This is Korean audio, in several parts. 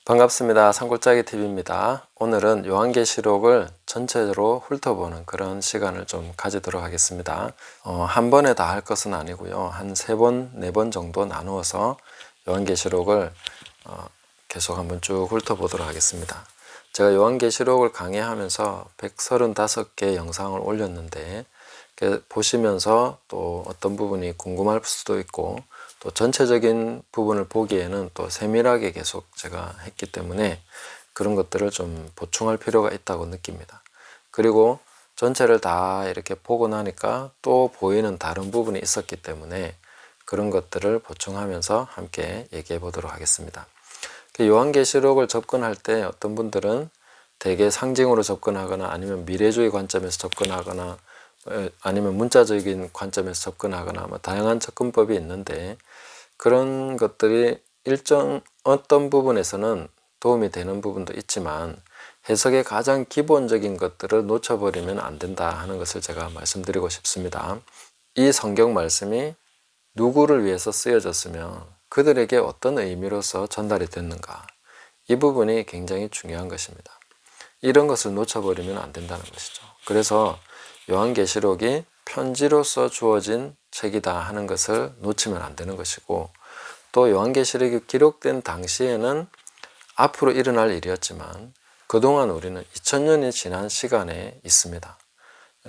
반갑습니다. 산골짜기 TV입니다. 오늘은 요한계시록을 전체적으로 훑어보는 그런 시간을 좀 가지도록 하겠습니다. 한 번에 다 할 것은 아니고요. 한 3번, 4번 정도 나누어서 요한계시록을 계속 한번 쭉 훑어보도록 하겠습니다. 제가 요한계시록을 강의하면서 135개 영상을 올렸는데 보시면서 또 어떤 부분이 궁금할 수도 있고 또 전체적인 부분을 보기에는 또 세밀하게 계속 제가 했기 때문에 그런 것들을 좀 보충할 필요가 있다고 느낍니다. 그리고 전체를 다 이렇게 보고 나니까 또 보이는 다른 부분이 있었기 때문에 그런 것들을 보충하면서 함께 얘기해 보도록 하겠습니다. 요한계시록을 접근할 때 어떤 분들은 대개 상징으로 접근하거나 아니면 미래주의 관점에서 접근하거나 아니면 문자적인 관점에서 접근하거나 다양한 접근법이 있는데 그런 것들이 어떤 부분에서는 도움이 되는 부분도 있지만 해석의 가장 기본적인 것들을 놓쳐버리면 안 된다 하는 것을 제가 말씀드리고 싶습니다. 이 성경 말씀이 누구를 위해서 쓰여졌으며 그들에게 어떤 의미로서 전달이 됐는가, 이 부분이 굉장히 중요한 것입니다. 이런 것을 놓쳐버리면 안 된다는 것이죠. 그래서 요한계시록이 편지로서 주어진 책이다 하는 것을 놓치면 안 되는 것이고, 또 요한계시록이 기록된 당시에는 앞으로 일어날 일이었지만 그동안 우리는 2000년이 지난 시간에 있습니다.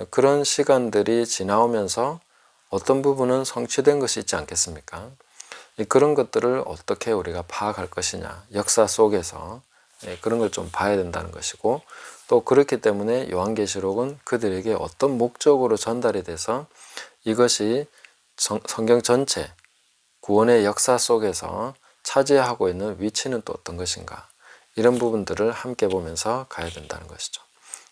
그런 시간들이 지나오면서 어떤 부분은 성취된 것이 있지 않겠습니까? 그런 것들을 어떻게 우리가 파악할 것이냐, 역사 속에서 그런 걸 좀 봐야 된다는 것이고, 또 그렇기 때문에 요한계시록은 그들에게 어떤 목적으로 전달이 돼서 이것이 성경 전체 구원의 역사 속에서 차지하고 있는 위치는 또 어떤 것인가, 이런 부분들을 함께 보면서 가야 된다는 것이죠.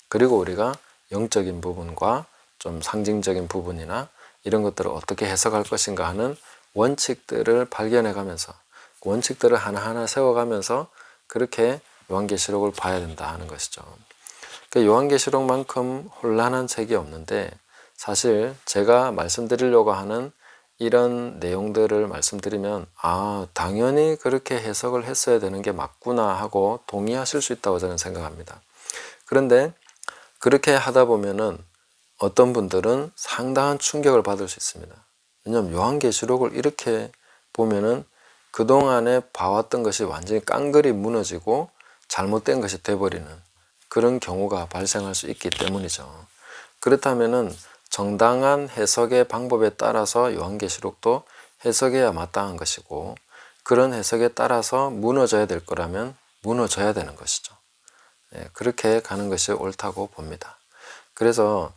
그리고 우리가 영적인 부분과 좀 상징적인 부분이나 이런 것들을 어떻게 해석할 것인가 하는 원칙들을 발견해 가면서 원칙들을 하나하나 세워가면서 그렇게 요한계시록을 봐야 된다 하는 것이죠. 요한계시록만큼 혼란한 책이 없는데, 사실 제가 말씀드리려고 하는 이런 내용들을 말씀드리면 당연히 그렇게 해석을 했어야 되는 게 맞구나 하고 동의하실 수 있다고 저는 생각합니다. 그런데 그렇게 하다 보면은 어떤 분들은 상당한 충격을 받을 수 있습니다. 왜냐하면 요한계시록을 이렇게 보면은 그동안에 봐왔던 것이 완전히 깡그리 무너지고 잘못된 것이 돼버리는 그런 경우가 발생할 수 있기 때문이죠. 그렇다면은 정당한 해석의 방법에 따라서 요한계시록도 해석해야 마땅한 것이고, 그런 해석에 따라서 무너져야 될 거라면 무너져야 되는 것이죠. 그렇게 가는 것이 옳다고 봅니다. 그래서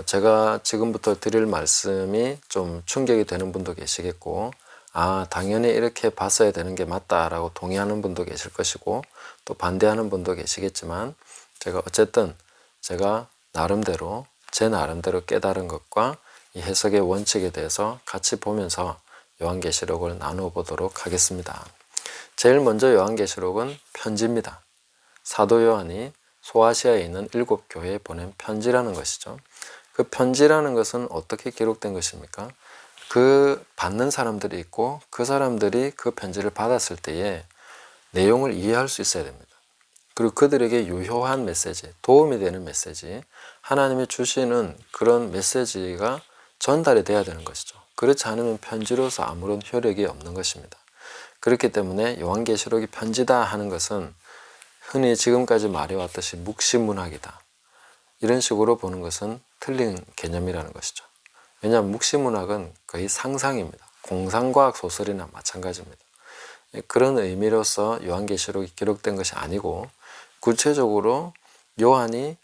제가 지금부터 드릴 말씀이 좀 충격이 되는 분도 계시겠고, 당연히 이렇게 봤어야 되는 게 맞다라고 동의하는 분도 계실 것이고, 또 반대하는 분도 계시겠지만, 제가 어쨌든 제가 제 나름대로 깨달은 것과 이 해석의 원칙에 대해서 같이 보면서 요한계시록을 나누어 보도록 하겠습니다. 제일 먼저 요한계시록은 편지입니다. 사도 요한이 소아시아에 있는 7교회에 보낸 편지라는 것이죠. 그 편지라는 것은 어떻게 기록된 것입니까? 그 받는 사람들이 있고 그 사람들이 그 편지를 받았을 때에 내용을 이해할 수 있어야 됩니다. 그리고 그들에게 유효한 메시지, 도움이 되는 메시지, 하나님이 주시는 그런 메시지가 전달이 돼야 되는 것이죠. 그렇지 않으면 편지로서 아무런 효력이 없는 것입니다. 그렇기 때문에 요한계시록이 편지다 하는 것은 흔히 지금까지 말해왔듯이 묵시문학이다, 이런 식으로 보는 것은 틀린 개념이라는 것이죠. 왜냐하면 묵시문학은 거의 상상입니다. 공상과학 소설이나 마찬가지입니다. 그런 의미로서 요한계시록이 기록된 것이 아니고, 구체적으로 요한이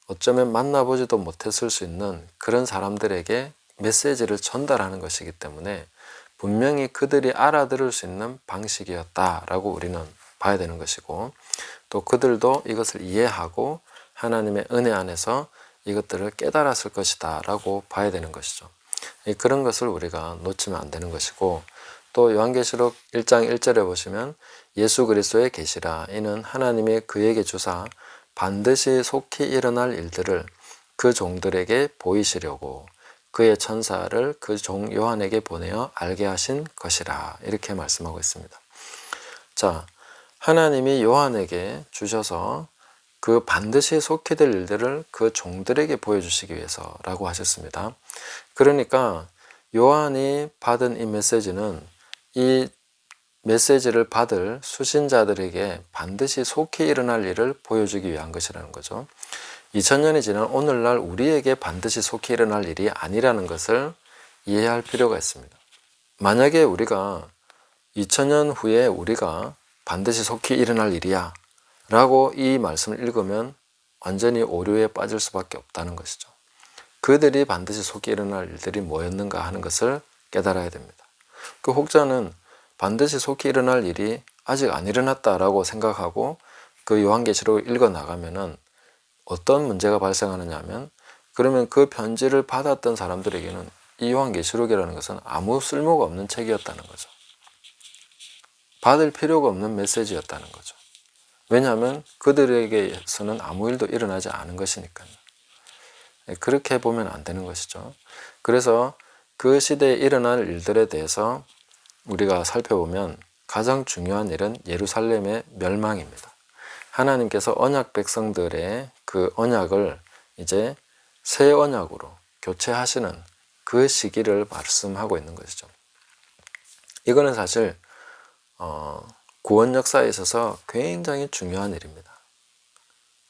어쩌면 만나보지도 못했을 수 있는 그런 사람들에게 메시지를 전달하는 것이기 때문에 분명히 그들이 알아들을 수 있는 방식이었다라고 우리는 봐야 되는 것이고, 또 그들도 이것을 이해하고 하나님의 은혜 안에서 이것들을 깨달았을 것이다 라고 봐야 되는 것이죠. 그런 것을 우리가 놓치면 안 되는 것이고, 또 요한계시록 1장 1절에 보시면 예수 그리스도의 계시라, 이는 하나님이 그에게 주사 반드시 속히 일어날 일들을 그 종들에게 보이시려고 그의 천사를 그 종 요한에게 보내어 알게 하신 것이라, 이렇게 말씀하고 있습니다. 자, 하나님이 요한에게 주셔서 그 반드시 속히 될 일들을 그 종들에게 보여주시기 위해서라고 하셨습니다. 그러니까 요한이 받은 이 메시지는 이 메시지를 받을 수신자들에게 반드시 속히 일어날 일을 보여주기 위한 것이라는 거죠. 2000년이 지난 오늘날 우리에게 반드시 속히 일어날 일이 아니라는 것을 이해할 필요가 있습니다. 만약에 우리가 2000년 후에 우리가 반드시 속히 일어날 일이야 라고 이 말씀을 읽으면 완전히 오류에 빠질 수밖에 없다는 것이죠. 그들이 반드시 속히 일어날 일들이 뭐였는가 하는 것을 깨달아야 됩니다. 그 혹자는 반드시 속히 일어날 일이 아직 안 일어났다라고 생각하고 그 요한계시록을 읽어 나가면은 어떤 문제가 발생하느냐 하면, 그러면 그 편지를 받았던 사람들에게는 이 요한계시록이라는 것은 아무 쓸모가 없는 책이었다는 거죠. 받을 필요가 없는 메시지였다는 거죠. 왜냐하면 그들에게서는 아무 일도 일어나지 않은 것이니까요. 그렇게 보면 안 되는 것이죠. 그래서 그 시대에 일어날 일들에 대해서 우리가 살펴보면 가장 중요한 일은 예루살렘의 멸망입니다. 하나님께서 언약 백성들의 그 언약을 이제 새 언약으로 교체하시는 그 시기를 말씀하고 있는 것이죠. 이거는 사실 구원 역사에 있어서 굉장히 중요한 일입니다.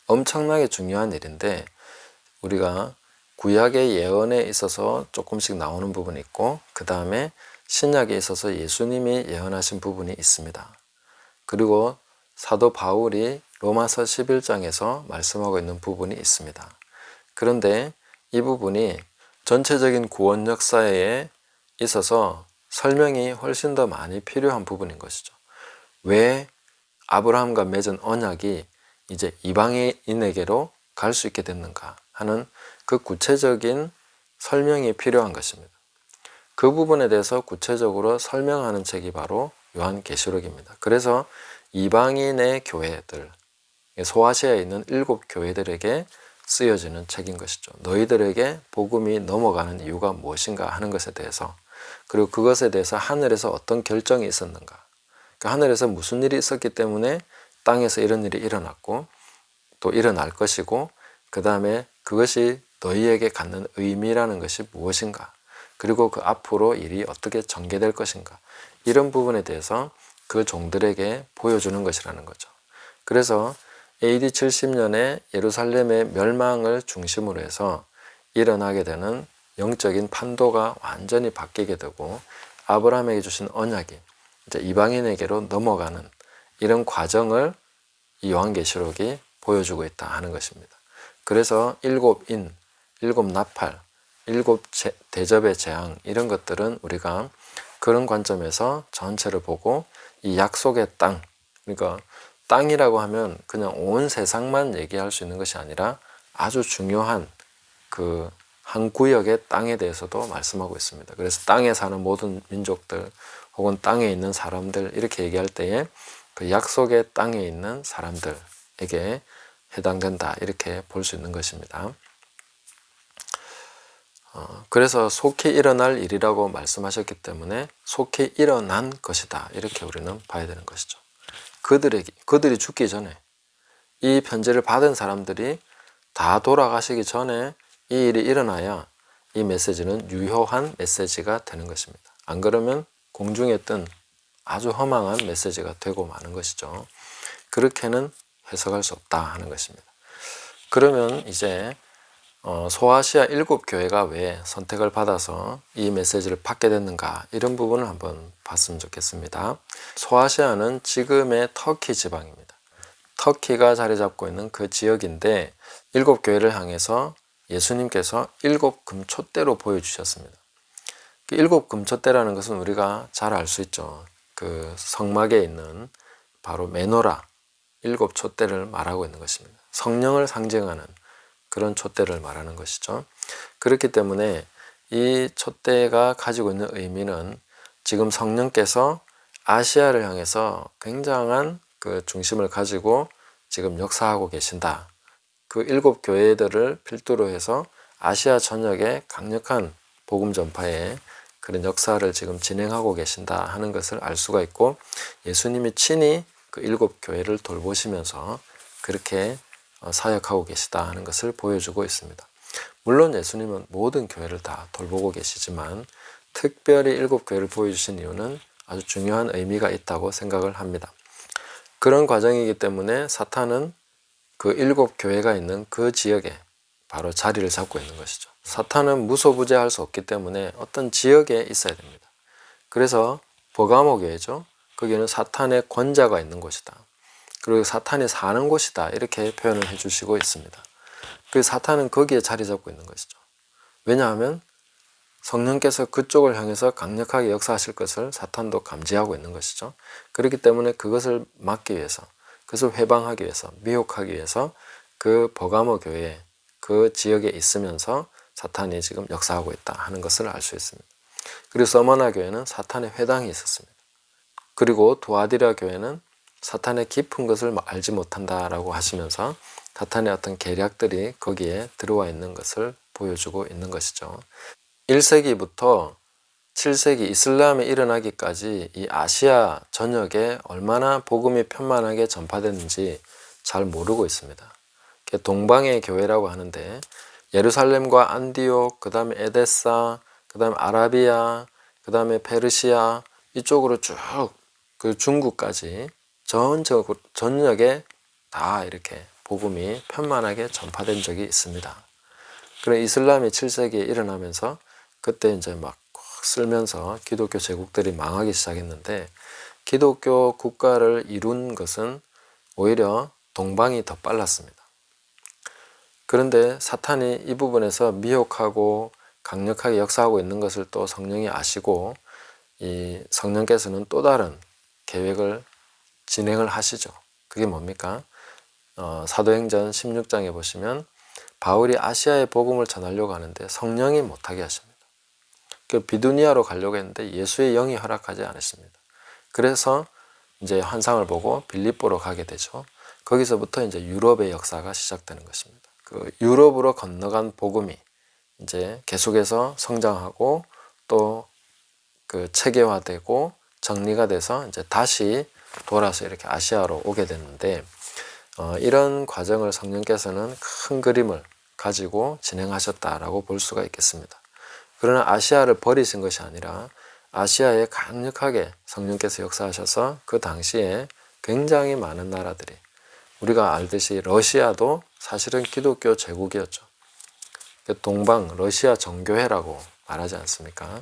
엄청나게 중요한 일인데 우리가 구약의 예언에 있어서 조금씩 나오는 부분이 있고 그 다음에 신약에 있어서 예수님이 예언하신 부분이 있습니다. 그리고 사도 바울이 로마서 11장에서 말씀하고 있는 부분이 있습니다. 그런데 이 부분이 전체적인 구원 역사에 있어서 설명이 훨씬 더 많이 필요한 부분인 것이죠. 왜 아브라함과 맺은 언약이 이제 이방인에게로 갈 수 있게 됐는가 하는 그 구체적인 설명이 필요한 것입니다. 그 부분에 대해서 구체적으로 설명하는 책이 바로 요한계시록입니다. 그래서 이방인의 교회들, 소아시아에 있는 7교회들에게 쓰여지는 책인 것이죠. 너희들에게 복음이 넘어가는 이유가 무엇인가 하는 것에 대해서, 그리고 그것에 대해서 하늘에서 어떤 결정이 있었는가, 그 하늘에서 무슨 일이 있었기 때문에 땅에서 이런 일이 일어났고 또 일어날 것이고, 그 다음에 그것이 너희에게 갖는 의미라는 것이 무엇인가, 그리고 그 앞으로 일이 어떻게 전개될 것인가, 이런 부분에 대해서 그 종들에게 보여주는 것이라는 거죠. 그래서 AD 70년에 예루살렘의 멸망을 중심으로 해서 일어나게 되는 영적인 판도가 완전히 바뀌게 되고 아브라함에게 주신 언약이 이제 이방인에게로 넘어가는 이런 과정을 이 요한계시록이 보여주고 있다 하는 것입니다. 그래서 7인, 7나팔, 7대접의 재앙, 이런 것들은 우리가 그런 관점에서 전체를 보고 이 약속의 땅, 그러니까 땅이라고 하면 그냥 온 세상만 얘기할 수 있는 것이 아니라 아주 중요한 그 한 구역의 땅에 대해서도 말씀하고 있습니다. 그래서 땅에 사는 모든 민족들 혹은 땅에 있는 사람들 이렇게 얘기할 때에 그 약속의 땅에 있는 사람들에게 해당된다 이렇게 볼 수 있는 것입니다. 그래서 속히 일어날 일이라고 말씀하셨기 때문에 속히 일어난 것이다 이렇게 우리는 봐야 되는 것이죠. 그들이 죽기 전에, 이 편지를 받은 사람들이 다 돌아가시기 전에 이 일이 일어나야 이 메시지는 유효한 메시지가 되는 것입니다. 안 그러면 공중에 뜬 아주 허망한 메시지가 되고 마는 것이죠. 그렇게는 해석할 수 없다 하는 것입니다. 그러면 이제 소아시아 7교회가 왜 선택을 받아서 이 메시지를 받게 됐는가, 이런 부분을 한번 봤으면 좋겠습니다. 소아시아는 지금의 터키 지방입니다. 터키가 자리 잡고 있는 그 지역인데 7교회를 향해서 예수님께서 7금촛대로 보여주셨습니다. 그 7금촛대라는 것은 우리가 잘 알 수 있죠. 그 성막에 있는 바로 메노라 7촛대를 말하고 있는 것입니다. 성령을 상징하는 그런 촛대를 말하는 것이죠. 그렇기 때문에 이 촛대가 가지고 있는 의미는 지금 성령께서 아시아를 향해서 굉장한 그 중심을 가지고 지금 역사하고 계신다. 그 7교회들을 필두로 해서 아시아 전역에 강력한 복음 전파에 그런 역사를 지금 진행하고 계신다 하는 것을 알 수가 있고, 예수님이 친히 그 7교회를 돌보시면서 그렇게 사역하고 계시다 하는 것을 보여주고 있습니다. 물론 예수님은 모든 교회를 다 돌보고 계시지만 특별히 7교회를 보여주신 이유는 아주 중요한 의미가 있다고 생각을 합니다. 그런 과정이기 때문에 사탄은 그 7교회가 있는 그 지역에 바로 자리를 잡고 있는 것이죠. 사탄은 무소부재할 수 없기 때문에 어떤 지역에 있어야 됩니다. 그래서 버가모 교회죠. 거기는 사탄의 권자가 있는 곳이다. 그리고 사탄이 사는 곳이다. 이렇게 표현을 해주시고 있습니다. 그 사탄은 거기에 자리 잡고 있는 것이죠. 왜냐하면 성령께서 그쪽을 향해서 강력하게 역사하실 것을 사탄도 감지하고 있는 것이죠. 그렇기 때문에 그것을 막기 위해서, 그것을 회방하기 위해서, 미혹하기 위해서 그 버가모 교회 그 지역에 있으면서 사탄이 지금 역사하고 있다 하는 것을 알 수 있습니다. 그리고 서머나 교회는 사탄의 회당이 있었습니다. 그리고 두아디라 교회는 사탄의 깊은 것을 알지 못한다라고 하시면서 사탄의 어떤 계략들이 거기에 들어와 있는 것을 보여주고 있는 것이죠. 1세기부터 7세기 이슬람이 일어나기까지 이 아시아 전역에 얼마나 복음이 편만하게 전파됐는지 잘 모르고 있습니다. 동방의 교회라고 하는데 예루살렘과 안디옥, 그 다음에 에데사, 그 다음에 아라비아, 그 다음에 페르시아 이쪽으로 쭉 그 중국까지 전역에 다 이렇게 복음이 편만하게 전파된 적이 있습니다. 그래 이슬람이 7세기에 일어나면서 그때 이제 막 쓸면서 기독교 제국들이 망하기 시작했는데 기독교 국가를 이룬 것은 오히려 동방이 더 빨랐습니다. 그런데 사탄이 이 부분에서 미혹하고 강력하게 역사하고 있는 것을 또 성령이 아시고 이 성령께서는 또 다른 계획을 진행을 하시죠. 그게 뭡니까? 사도행전 16장에 보시면 바울이 아시아의 복음을 전하려고 하는데 성령이 못하게 하십니다. 그 비두니아로 가려고 했는데 예수의 영이 허락하지 않으십니다. 그래서 이제 환상을 보고 빌립보로 가게 되죠. 거기서부터 이제 유럽의 역사가 시작되는 것입니다. 그 유럽으로 건너간 복음이 이제 계속해서 성장하고 또 그 체계화되고 정리가 돼서 이제 다시 돌아서 이렇게 아시아로 오게 됐는데 이런 과정을 성령께서는 큰 그림을 가지고 진행하셨다라고 볼 수가 있겠습니다. 그러나 아시아를 버리신 것이 아니라 아시아에 강력하게 성령께서 역사하셔서 그 당시에 굉장히 많은 나라들이 우리가 알듯이 러시아도 사실은 기독교 제국이었죠. 동방 러시아 정교회라고 말하지 않습니까?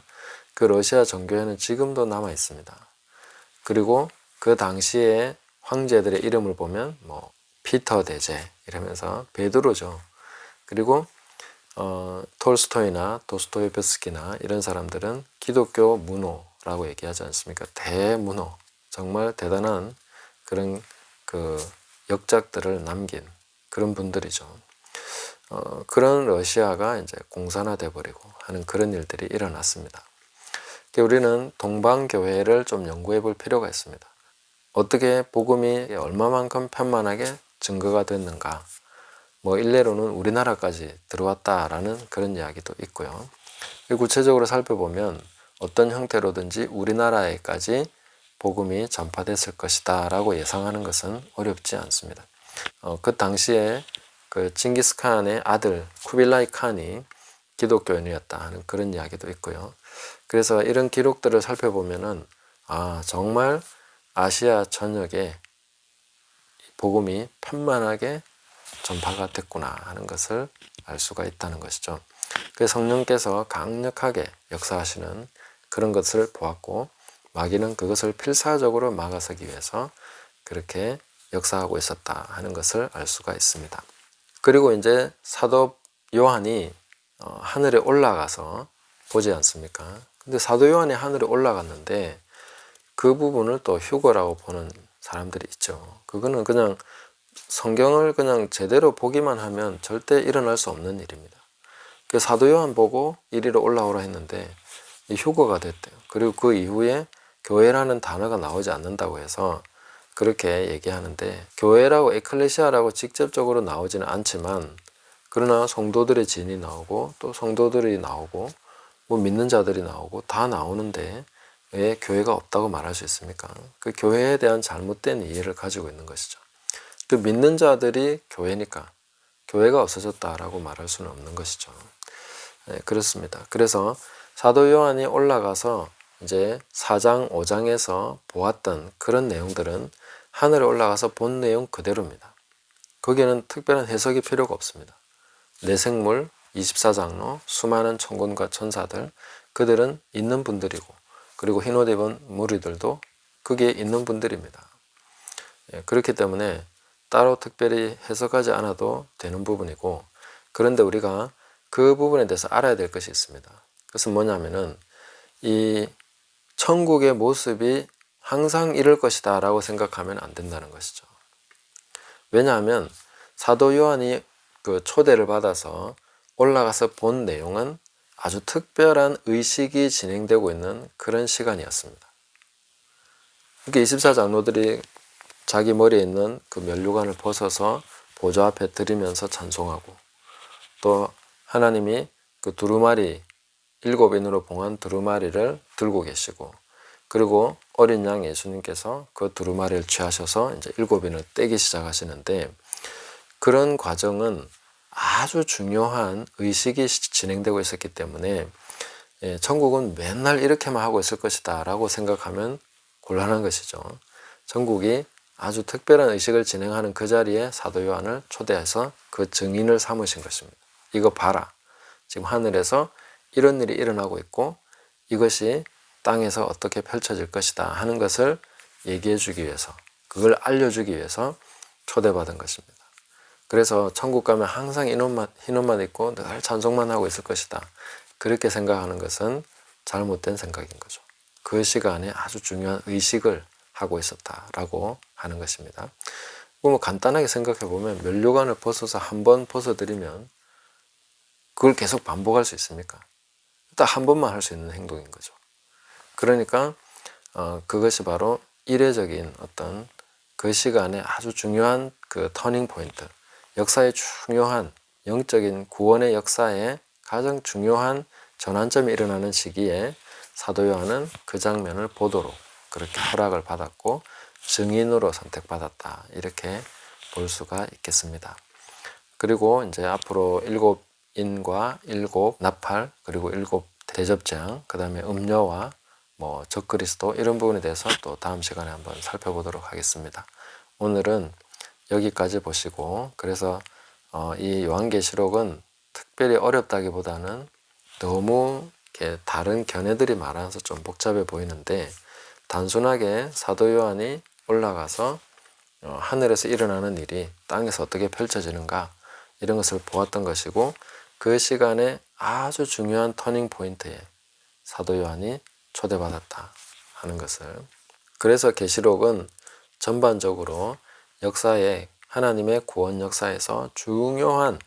그 러시아 정교회는 지금도 남아 있습니다. 그리고 그 당시에 황제들의 이름을 보면 뭐 피터 대제 이러면서 베드로죠. 그리고 톨스토이나 도스토옙스키나 이런 사람들은 기독교 문호라고 얘기하지 않습니까? 대문호, 정말 대단한 그런 그 역작들을 남긴 그런 분들이죠. 그런 러시아가 이제 공산화돼 버리고 하는 그런 일들이 일어났습니다. 우리는 동방교회를 좀 연구해 볼 필요가 있습니다. 어떻게 복음이 얼마만큼 편만하게 증거가 됐는가? 뭐 일례로는 우리나라까지 들어왔다라는 그런 이야기도 있고요. 구체적으로 살펴보면 어떤 형태로든지 우리나라에까지 복음이 전파됐을 것이다 라고 예상하는 것은 어렵지 않습니다. 그 당시에 그 징기스칸의 아들 쿠빌라이 칸이 기독교인이었다 하는 그런 이야기도 있고요. 그래서 이런 기록들을 살펴보면은 정말 아시아 전역에 복음이 편만하게 전파가 됐구나 하는 것을 알 수가 있다는 것이죠. 그래서 성령께서 강력하게 역사하시는 그런 것을 보았고 마귀는 그것을 필사적으로 막아서기 위해서 그렇게 역사하고 있었다 하는 것을 알 수가 있습니다. 그리고 이제 사도 요한이 하늘에 올라가서 보지 않습니까? 근데 사도 요한이 하늘에 올라갔는데 그 부분을 또 휴거라고 보는 사람들이 있죠. 그거는 그냥 성경을 그냥 제대로 보기만 하면 절대 일어날 수 없는 일입니다. 그 사도 요한 보고 이리로 올라오라 했는데 휴거가 됐대요. 그리고 그 이후에 교회라는 단어가 나오지 않는다고 해서 그렇게 얘기하는데 교회라고 에클레시아라고 직접적으로 나오지는 않지만 그러나 성도들의 진이 나오고 또 성도들이 나오고 뭐 믿는 자들이 나오고 다 나오는데 왜 교회가 없다고 말할 수 있습니까? 그 교회에 대한 잘못된 이해를 가지고 있는 것이죠. 그 믿는 자들이 교회니까 교회가 없어졌다라고 말할 수는 없는 것이죠. 네, 그렇습니다. 그래서 사도 요한이 올라가서 이제 4장, 5장에서 보았던 그런 내용들은 하늘에 올라가서 본 내용 그대로입니다. 거기에는 특별한 해석이 필요가 없습니다. 내생물, 24장로, 수많은 천군과 천사들, 그들은 있는 분들이고, 그리고 흰옷 입은 무리들도 거기에 있는 분들입니다. 그렇기 때문에 따로 특별히 해석하지 않아도 되는 부분이고, 그런데 우리가 그 부분에 대해서 알아야 될 것이 있습니다. 그것은 뭐냐면은 이 천국의 모습이 항상 이럴 것이다 라고 생각하면 안 된다는 것이죠. 왜냐하면 사도 요한이 그 초대를 받아서 올라가서 본 내용은 아주 특별한 의식이 진행되고 있는 그런 시간이었습니다. 그러니까 24장로들이 자기 머리에 있는 그 면류관을 벗어서 보좌 앞에 들이면서 찬송하고, 또 하나님이 그 두루마리 7인으로 봉한 두루마리를 들고 계시고, 그리고 어린 양 예수님께서 그 두루마리를 취하셔서 이제 7인을 떼기 시작하시는데, 그런 과정은 아주 중요한 의식이 진행되고 있었기 때문에 천국은 맨날 이렇게만 하고 있을 것이다 라고 생각하면 곤란한 것이죠. 천국이 아주 특별한 의식을 진행하는 그 자리에 사도 요한을 초대해서 그 증인을 삼으신 것입니다. 이거 봐라. 지금 하늘에서 이런 일이 일어나고 있고 이것이 땅에서 어떻게 펼쳐질 것이다 하는 것을 얘기해 주기 위해서, 그걸 알려주기 위해서 초대받은 것입니다. 그래서 천국 가면 항상 흰옷만 입고 늘 찬송만 하고 있을 것이다, 그렇게 생각하는 것은 잘못된 생각인 거죠. 그 시간에 아주 중요한 의식을 하고 있었다라고 하는 것입니다. 뭐 간단하게 생각해 보면 면류관을 벗어서 한 번 벗어드리면 그걸 계속 반복할 수 있습니까? 딱 한 번만 할 수 있는 행동인 거죠. 그러니까 그것이 바로 이례적인 어떤 그 시간에 아주 중요한 그 터닝 포인트, 역사의 중요한 영적인 구원의 역사에 가장 중요한 전환점이 일어나는 시기에 사도 요한은 그 장면을 보도록 그렇게 허락을 받았고 증인으로 선택받았다, 이렇게 볼 수가 있겠습니다. 그리고 이제 앞으로 7인과 7 나팔, 그리고 7 대접장, 그 다음에 음녀와 뭐 적그리스도, 이런 부분에 대해서 또 다음 시간에 한번 살펴보도록 하겠습니다. 오늘은 여기까지 보시고, 그래서 이 요한계시록은 특별히 어렵다기보다는 너무 이렇게 다른 견해들이 많아서 좀 복잡해 보이는데, 단순하게 사도 요한이 올라가서 하늘에서 일어나는 일이 땅에서 어떻게 펼쳐지는가, 이런 것을 보았던 것이고, 그 시간에 아주 중요한 터닝 포인트에 사도 요한이 초대받았다 하는 것을, 그래서 계시록은 전반적으로 역사의, 하나님의 구원 역사에서 중요한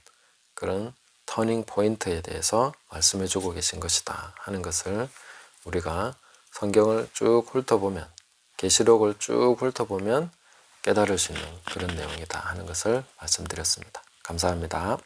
그런 터닝 포인트에 대해서 말씀해 주고 계신 것이다 하는 것을 우리가 성경을 쭉 훑어보면, 계시록을 쭉 훑어보면 깨달을 수 있는 그런 내용이다 하는 것을 말씀드렸습니다. 감사합니다.